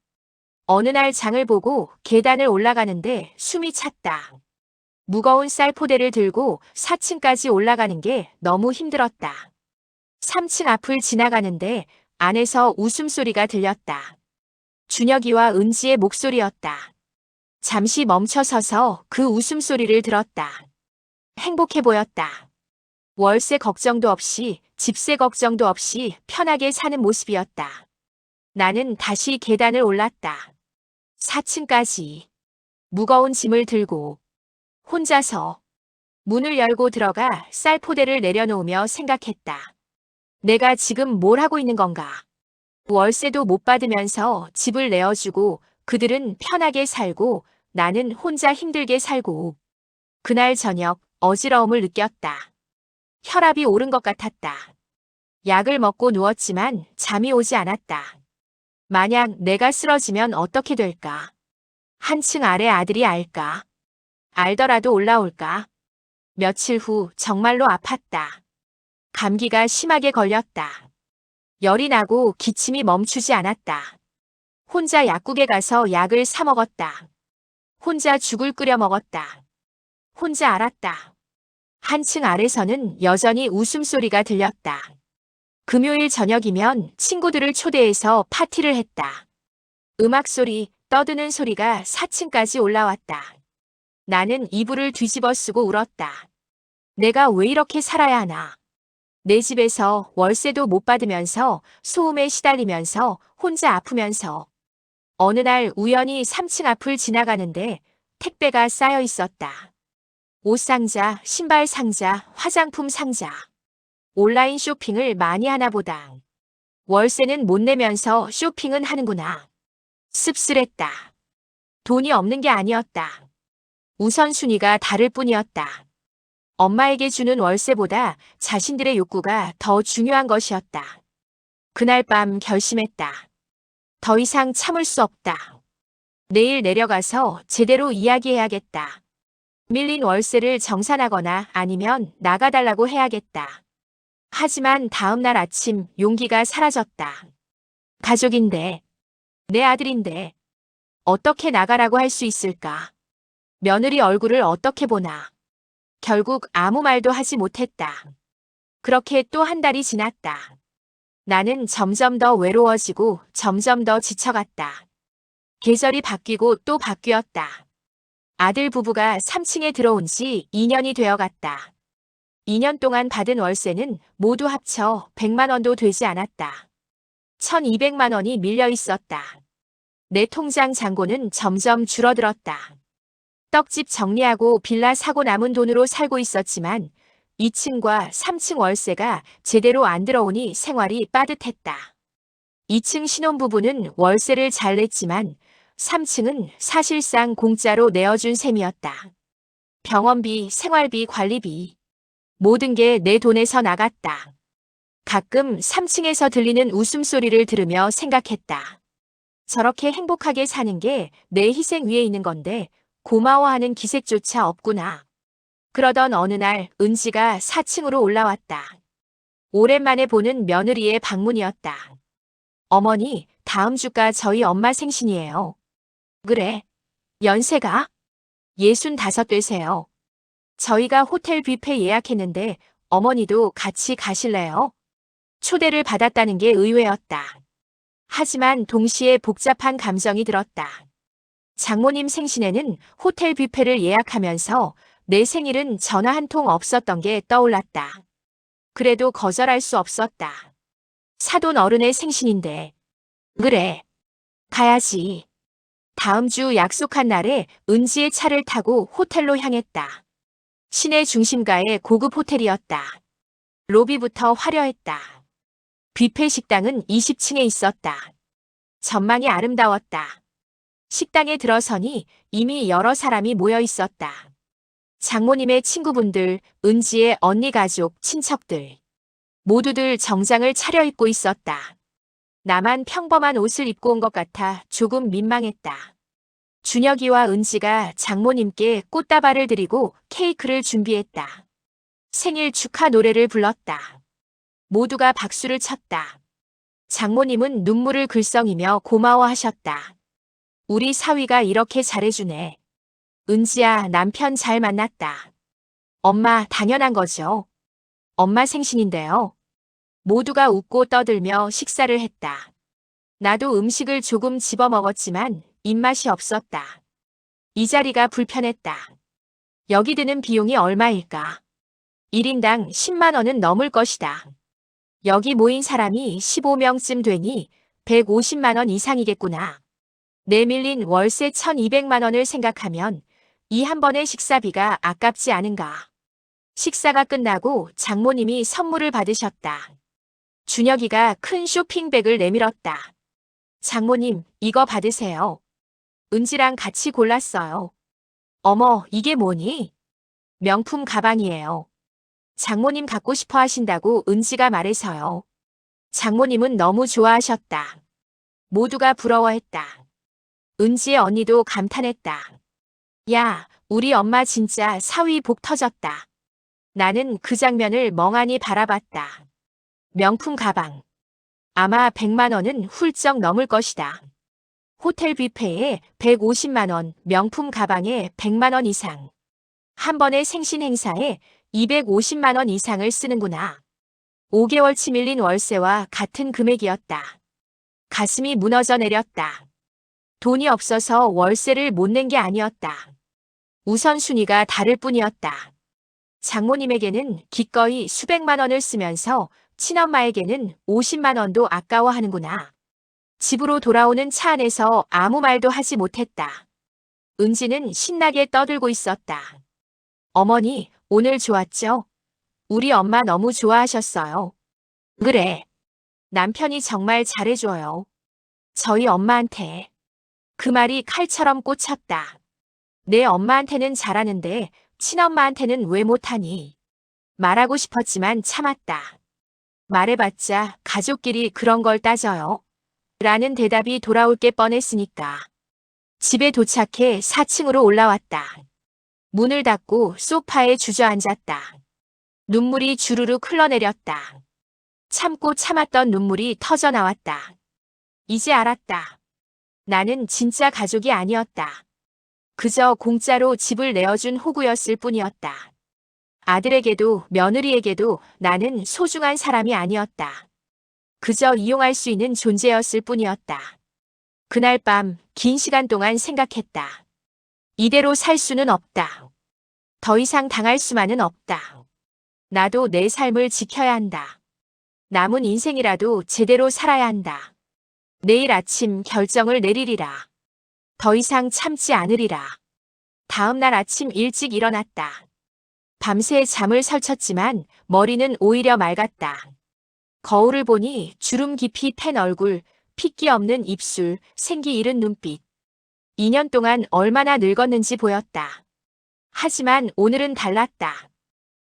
어느 날 장을 보고 계단을 올라가는데 숨이 찼다. 무거운 쌀포대를 들고 4층까지 올라가는 게 너무 힘들었다. 3층 앞을 지나가는데 안에서 웃음소리가 들렸다. 준혁이와 은지의 목소리였다. 잠시 멈춰서서 그 웃음소리를 들었다. 행복해 보였다. 월세 걱정도 없이, 집세 걱정도 없이 편하게 사는 모습이었다. 나는 다시 계단을 올랐다. 4층까지. 무거운 짐을 들고 혼자서 문을 열고 들어가 쌀포대를 내려놓으며 생각했다. 내가 지금 뭘 하고 있는 건가? 월세도 못 받으면서 집을 내어주고 그들은 편하게 살고 나는 혼자 힘들게 살고. 그날 저녁 어지러움을 느꼈다. 혈압이 오른 것 같았다. 약을 먹고 누웠지만 잠이 오지 않았다. 만약 내가 쓰러지면 어떻게 될까? 한층 아래 아들이 알까? 알더라도 올라올까? 며칠 후 정말로 아팠다. 감기가 심하게 걸렸다. 열이 나고 기침이 멈추지 않았다. 혼자 약국에 가서 약을 사 먹었다. 혼자 죽을 끓여 먹었다. 혼자 알았다. 한층 아래서는 여전히 웃음소리가 들렸다. 금요일 저녁이면 친구들을 초대해서 파티를 했다. 음악 소리, 떠드는 소리가 4층까지 올라왔다. 나는 이불을 뒤집어 쓰고 울었다. 내가 왜 이렇게 살아야 하나? 내 집에서 월세도 못 받으면서 소음에 시달리면서 혼자 아프면서 어느 날 우연히 3층 앞을 지나가는데 택배가 쌓여 있었다. 옷 상자, 신발 상자, 화장품 상자. 온라인 쇼핑을 많이 하나 보다. 월세는 못 내면서 쇼핑은 하는구나. 씁쓸했다. 돈이 없는 게 아니었다. 우선순위가 다를 뿐이었다. 엄마에게 주는 월세보다 자신들의 욕구가 더 중요한 것이었다. 그날 밤 결심했다. 더 이상 참을 수 없다. 내일 내려가서 제대로 이야기해야겠다. 밀린 월세를 정산하거나 아니면 나가달라고 해야겠다. 하지만 다음 날 아침 용기가 사라졌다. 가족인데, 내 아들인데, 어떻게 나가라고 할 수 있을까? 며느리 얼굴을 어떻게 보나? 결국 아무 말도 하지 못했다. 그렇게 또 한 달이 지났다. 나는 점점 더 외로워지고 점점 더 지쳐갔다. 계절이 바뀌고 또 바뀌었다. 아들 부부가 3층에 들어온 지 2년이 되어갔다. 2년 동안 받은 월세는 모두 합쳐 100만 원도 되지 않았다. 1200만 원이 밀려 있었다. 내 통장 잔고는 점점 줄어들었다. 떡집 정리하고 빌라 사고 남은 돈으로 살고 있었지만 2층과 3층 월세가 제대로 안 들어오니 생활이 빠듯했다. 2층 신혼부부는 월세를 잘 냈지만 3층은 사실상 공짜로 내어준 셈이었다. 병원비, 생활비, 관리비. 모든 게 내 돈에서 나갔다. 가끔 3층에서 들리는 웃음소리를 들으며 생각했다. 저렇게 행복하게 사는 게 내 희생 위에 있는 건데 고마워하는 기색조차 없구나. 그러던 어느 날 은지가 4층으로 올라왔다. 오랜만에 보는 며느리의 방문이었다. 어머니, 다음 주가 저희 엄마 생신이에요. 그래. 연세가? 65 되세요. 저희가 호텔 뷔페 예약했는데 어머니도 같이 가실래요? 초대를 받았다는 게 의외였다. 하지만 동시에 복잡한 감정이 들었다. 장모님 생신에는 호텔 뷔페를 예약하면서 내 생일은 전화 한 통 없었던 게 떠올랐다. 그래도 거절할 수 없었다. 사돈 어른의 생신인데. 그래. 가야지. 다음 주 약속한 날에 은지의 차를 타고 호텔로 향했다. 시내 중심가의 고급 호텔이었다. 로비부터 화려했다. 뷔페 식당은 20층에 있었다. 전망이 아름다웠다. 식당에 들어서니 이미 여러 사람이 모여 있었다. 장모님의 친구분들, 은지의 언니 가족, 친척들. 모두들 정장을 차려입고 있었다. 나만 평범한 옷을 입고 온 것 같아 조금 민망했다. 준혁이와 은지가 장모님께 꽃다발을 드리고 케이크를 준비했다. 생일 축하 노래를 불렀다. 모두가 박수를 쳤다. 장모님은 눈물을 글썽이며 고마워하셨다. 우리 사위가 이렇게 잘해주네. 은지야, 남편 잘 만났다. 엄마, 당연한 거죠. 엄마 생신인데요. 모두가 웃고 떠들며 식사를 했다. 나도 음식을 조금 집어먹었지만 입맛이 없었다. 이 자리가 불편했다. 여기 드는 비용이 얼마일까? 1인당 10만 원은 넘을 것이다. 여기 모인 사람이 15명쯤 되니 150만 원 이상이겠구나. 내밀린 월세 1200만 원을 생각하면 이 한 번의 식사비가 아깝지 않은가. 식사가 끝나고 장모님이 선물을 받으셨다. 준혁이가 큰 쇼핑백을 내밀었다. 장모님, 이거 받으세요. 은지랑 같이 골랐어요. 어머, 이게 뭐니? 명품 가방이에요. 장모님 갖고 싶어 하신다고 은지가 말해서요. 장모님은 너무 좋아하셨다. 모두가 부러워했다. 은지의 언니도 감탄했다. 야, 우리 엄마 진짜 사위 복 터졌다. 나는 그 장면을 멍하니 바라봤다. 명품 가방. 아마 100만 원은 훌쩍 넘을 것이다. 호텔 뷔페에 150만 원, 명품 가방에 100만 원 이상. 한 번의 생신 행사에 250만 원 이상을 쓰는구나. 5개월치 밀린 월세와 같은 금액이었다. 가슴이 무너져 내렸다. 돈이 없어서 월세를 못 낸 게 아니었다. 우선순위가 다를 뿐이었다. 장모님에게는 기꺼이 수백만 원을 쓰면서 친엄마에게는 50만 원도 아까워하는구나. 집으로 돌아오는 차 안에서 아무 말도 하지 못했다. 은지는 신나게 떠들고 있었다. 어머니, 오늘 좋았죠? 우리 엄마 너무 좋아하셨어요. 그래. 남편이 정말 잘해줘요. 저희 엄마한테. 그 말이 칼처럼 꽂혔다. 내 엄마한테는 잘하는데 친엄마한테는 왜 못하니? 말하고 싶었지만 참았다. 말해봤자 가족끼리 그런 걸 따져요. 라는 대답이 돌아올 게 뻔했으니까. 집에 도착해 4층으로 올라왔다. 문을 닫고 소파에 주저앉았다. 눈물이 주르륵 흘러내렸다. 참고 참았던 눈물이 터져 나왔다. 이제 알았다. 나는 진짜 가족이 아니었다. 그저 공짜로 집을 내어준 호구였을 뿐이었다. 아들에게도 며느리에게도 나는 소중한 사람이 아니었다. 그저 이용할 수 있는 존재였을 뿐이었다. 그날 밤 긴 시간 동안 생각했다. 이대로 살 수는 없다. 더 이상 당할 수만은 없다. 나도 내 삶을 지켜야 한다. 남은 인생이라도 제대로 살아야 한다. 내일 아침 결정을 내리리라. 더 이상 참지 않으리라. 다음 날 아침 일찍 일어났다. 밤새 잠을 설쳤지만 머리는 오히려 맑았다. 거울을 보니 주름 깊이 팬 얼굴, 핏기 없는 입술, 생기 잃은 눈빛. 2년 동안 얼마나 늙었는지 보였다. 하지만 오늘은 달랐다.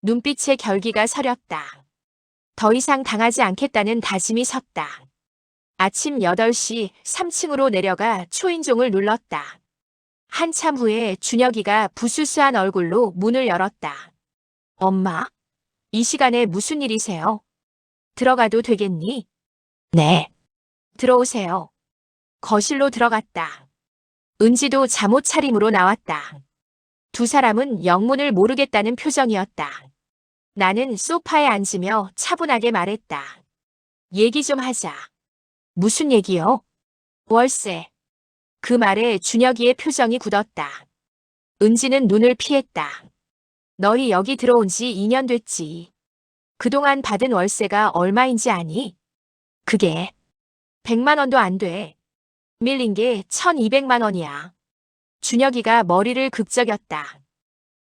눈빛에 결기가 서렸다. 더 이상 당하지 않겠다는 다짐이 섰다. 아침 8시 3층으로 내려가 초인종을 눌렀다. 한참 후에 준혁이가 부스스한 얼굴로 문을 열었다. 엄마, 이 시간에 무슨 일이세요? 들어가도 되겠니? 네. 들어오세요. 거실로 들어갔다. 은지도 잠옷 차림으로 나왔다. 두 사람은 영문을 모르겠다는 표정이었다. 나는 소파에 앉으며 차분하게 말했다. 얘기 좀 하자. 무슨 얘기요? 월세. 그 말에 준혁이의 표정이 굳었다. 은지는 눈을 피했다. 너희 여기 들어온 지 2년 됐지. 그동안 받은 월세가 얼마인지 아니? 그게 100만 원도 안 돼. 밀린 게 1200만 원이야. 준혁이가 머리를 극적였다.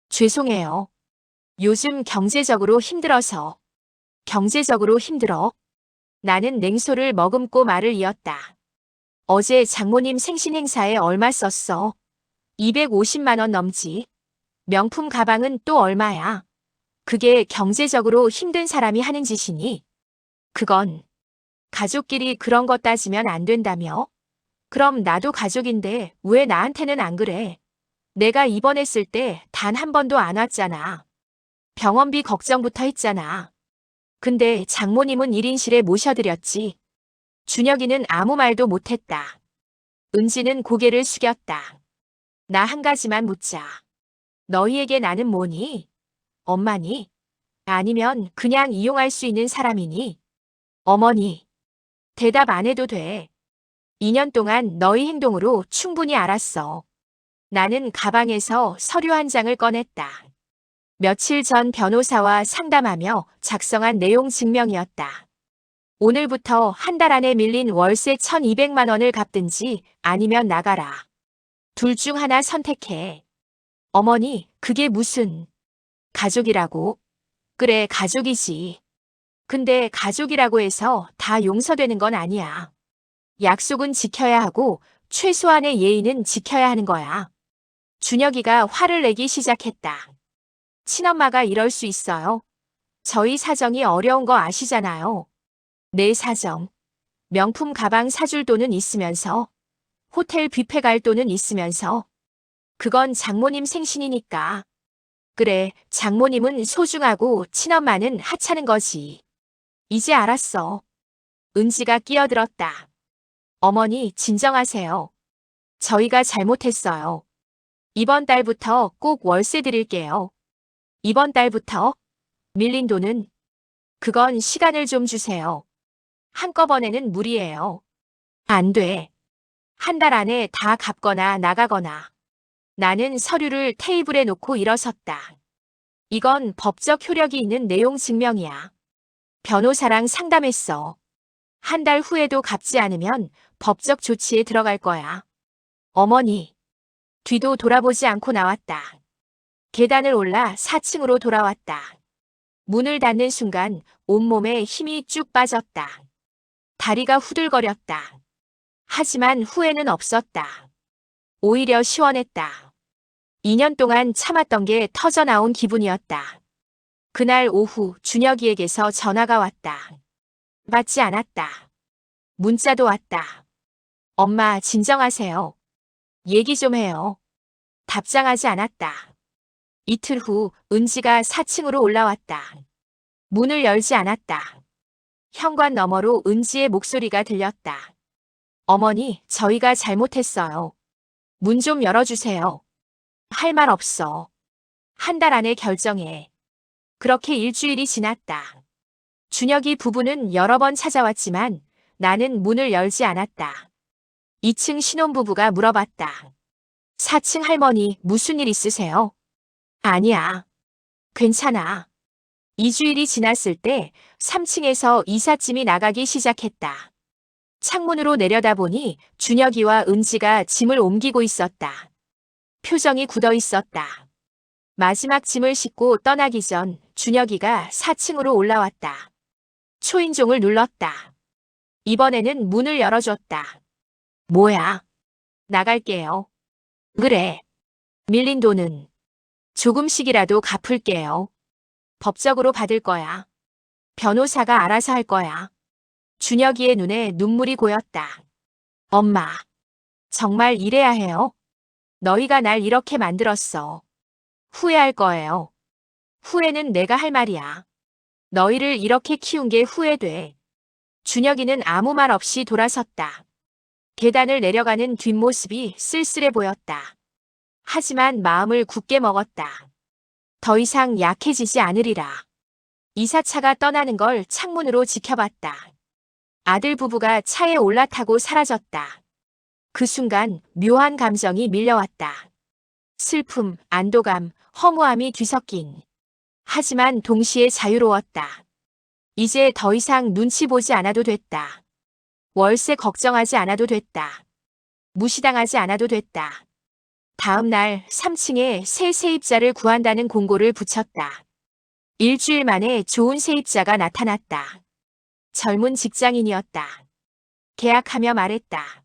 죄송해요. 요즘 경제적으로 힘들어서. 경제적으로 힘들어? 나는 냉소를 머금고 말을 이었다. 어제 장모님 생신 행사에 얼마 썼어? 250만 원 넘지. 명품 가방은 또 얼마야? 그게 경제적으로 힘든 사람이 하는 짓이니? 그건 가족끼리 그런 거 따지면 안 된다며? 그럼 나도 가족인데 왜 나한테는 안 그래? 내가 입원했을 때 단 한 번도 안 왔잖아. 병원비 걱정부터 했잖아. 근데 장모님은 1인실에 모셔드렸지. 준혁이는 아무 말도 못했다. 은지는 고개를 숙였다. 나 한 가지만 묻자. 너희에게 나는 뭐니? 엄마니? 아니면 그냥 이용할 수 있는 사람이니? 어머니. 대답 안 해도 돼. 2년 동안 너희 행동으로 충분히 알았어. 나는 가방에서 서류 한 장을 꺼냈다. 며칠 전 변호사와 상담하며 작성한 내용 증명이었다. 오늘부터 한 달 안에 밀린 월세 1200만 원을 갚든지 아니면 나가라. 둘 중 하나 선택해. 어머니, 그게 무슨... 가족이라고? 그래, 가족이지. 근데 가족이라고 해서 다 용서되는 건 아니야. 약속은 지켜야 하고 최소한의 예의는 지켜야 하는 거야. 준혁이가 화를 내기 시작했다. 친엄마가 이럴 수 있어요? 저희 사정이 어려운 거 아시잖아요. 내 사정. 명품 가방 사줄 돈은 있으면서, 호텔 뷔페 갈 돈은 있으면서. 그건 장모님 생신이니까. 그래, 장모님은 소중하고 친엄마는 하찮은 거지. 이제 알았어. 은지가 끼어들었다. 어머니, 진정하세요. 저희가 잘못했어요. 이번 달부터 꼭 월세 드릴게요. 이번 달부터? 밀린 돈은? 그건 시간을 좀 주세요. 한꺼번에는 무리예요. 안 돼. 한 달 안에 다 갚거나 나가거나. 나는 서류를 테이블에 놓고 일어섰다. 이건 법적 효력이 있는 내용 증명이야. 변호사랑 상담했어. 한 달 후에도 갚지 않으면 법적 조치에 들어갈 거야. 어머니. 뒤도 돌아보지 않고 나왔다. 계단을 올라 4층으로 돌아왔다. 문을 닫는 순간 온몸에 힘이 쭉 빠졌다. 다리가 후들거렸다. 하지만 후회는 없었다. 오히려 시원했다. 2년 동안 참았던 게 터져나온 기분이었다. 그날 오후 준혁이에게서 전화가 왔다. 받지 않았다. 문자도 왔다. 엄마, 진정하세요. 얘기 좀 해요. 답장하지 않았다. 이틀 후 은지가 4층으로 올라왔다. 문을 열지 않았다. 현관 너머로 은지의 목소리가 들렸다. 어머니, 저희가 잘못했어요. 문 좀 열어주세요. 할 말 없어. 한 달 안에 결정해. 그렇게 일주일이 지났다. 준혁이 부부는 여러 번 찾아왔지만 나는 문을 열지 않았다. 2층 신혼부부가 물어봤다. 4층 할머니, 무슨 일 있으세요? 아니야. 괜찮아. 2주일이 지났을 때 3층에서 이삿짐이 나가기 시작했다. 창문으로 내려다보니 준혁이와 은지가 짐을 옮기고 있었다. 표정이 굳어 있었다. 마지막 짐을 싣고 떠나기 전 준혁이가 4층으로 올라왔다. 초인종을 눌렀다. 이번에는 문을 열어줬다. 뭐야? 나갈게요. 그래. 밀린 돈은 조금씩이라도 갚을게요. 법적으로 받을 거야. 변호사가 알아서 할 거야. 준혁이의 눈에 눈물이 고였다. 엄마, 정말 이래야 해요? 너희가 날 이렇게 만들었어. 후회할 거예요. 후회는 내가 할 말이야. 너희를 이렇게 키운 게 후회돼. 준혁이는 아무 말 없이 돌아섰다. 계단을 내려가는 뒷모습이 쓸쓸해 보였다. 하지만 마음을 굳게 먹었다. 더 이상 약해지지 않으리라. 이사차가 떠나는 걸 창문으로 지켜봤다. 아들 부부가 차에 올라타고 사라졌다. 그 순간 묘한 감정이 밀려왔다. 슬픔, 안도감, 허무함이 뒤섞인. 하지만 동시에 자유로웠다. 이제 더 이상 눈치 보지 않아도 됐다. 월세 걱정하지 않아도 됐다. 무시당하지 않아도 됐다. 다음 날 3층에 새 세입자를 구한다는 공고를 붙였다. 일주일 만에 좋은 세입자가 나타났다. 젊은 직장인이었다. 계약하며 말했다.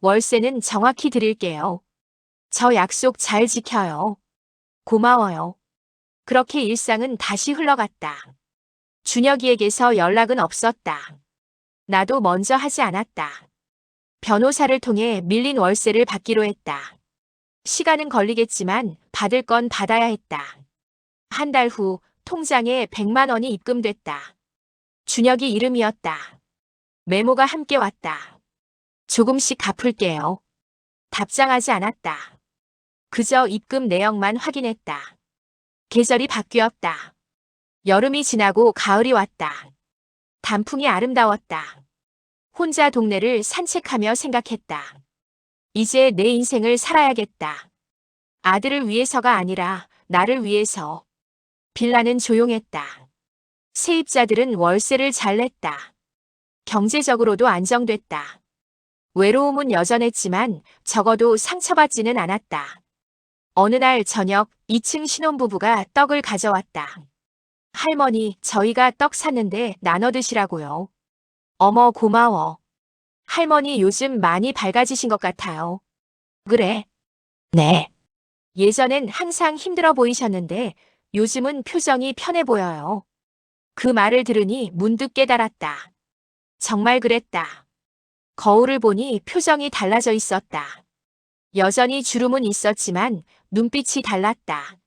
월세는 정확히 드릴게요. 저 약속 잘 지켜요. 고마워요. 그렇게 일상은 다시 흘러갔다. 준혁이에게서 연락은 없었다. 나도 먼저 하지 않았다. 변호사를 통해 밀린 월세를 받기로 했다. 시간은 걸리겠지만 받을 건 받아야 했다. 한 달 후 통장에 100만 원이 입금됐다. 준혁이 이름이었다. 메모가 함께 왔다. 조금씩 갚을게요. 답장하지 않았다. 그저 입금 내역만 확인했다. 계절이 바뀌었다. 여름이 지나고 가을이 왔다. 단풍이 아름다웠다. 혼자 동네를 산책하며 생각했다. 이제 내 인생을 살아야겠다. 아들을 위해서가 아니라 나를 위해서. 빌라는 조용했다. 세입자들은 월세를 잘 냈다. 경제적으로도 안정됐다. 외로움은 여전했지만 적어도 상처받지는 않았다. 어느 날 저녁 2층 신혼부부가 떡을 가져왔다. 할머니, 저희가 떡 샀는데 나눠 드시라고요. 어머, 고마워. 할머니 요즘 많이 밝아지신 것 같아요. 그래? 네. 예전엔 항상 힘들어 보이셨는데 요즘은 표정이 편해 보여요. 그 말을 들으니 문득 깨달았다. 정말 그랬다. 거울을 보니 표정이 달라져 있었다. 여전히 주름은 있었지만 눈빛이 달랐다.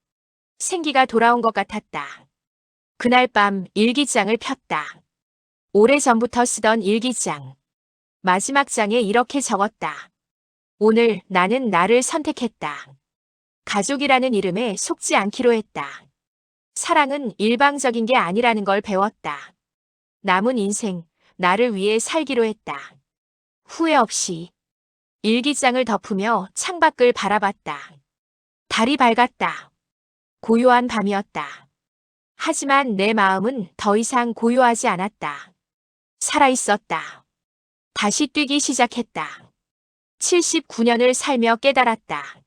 생기가 돌아온 것 같았다. 그날 밤 일기장을 폈다. 오래전부터 쓰던 일기장. 마지막 장에 이렇게 적었다. 오늘 나는 나를 선택했다. 가족이라는 이름에 속지 않기로 했다. 사랑은 일방적인 게 아니라는 걸 배웠다. 남은 인생, 나를 위해 살기로 했다. 후회 없이. 일기장을 덮으며 창밖을 바라봤다. 달이 밝았다. 고요한 밤이었다. 하지만 내 마음은 더 이상 고요하지 않았다. 살아있었다. 다시 뛰기 시작했다. 79년을 살며 깨달았다.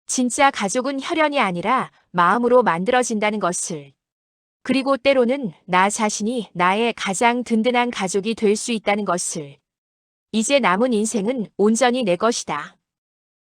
진짜 가족은 혈연이 아니라 마음으로 만들어진다는 것을. 그리고 때로는 나 자신이 나의 가장 든든한 가족이 될 수 있다는 것을. 이제 남은 인생은 온전히 내 것이다.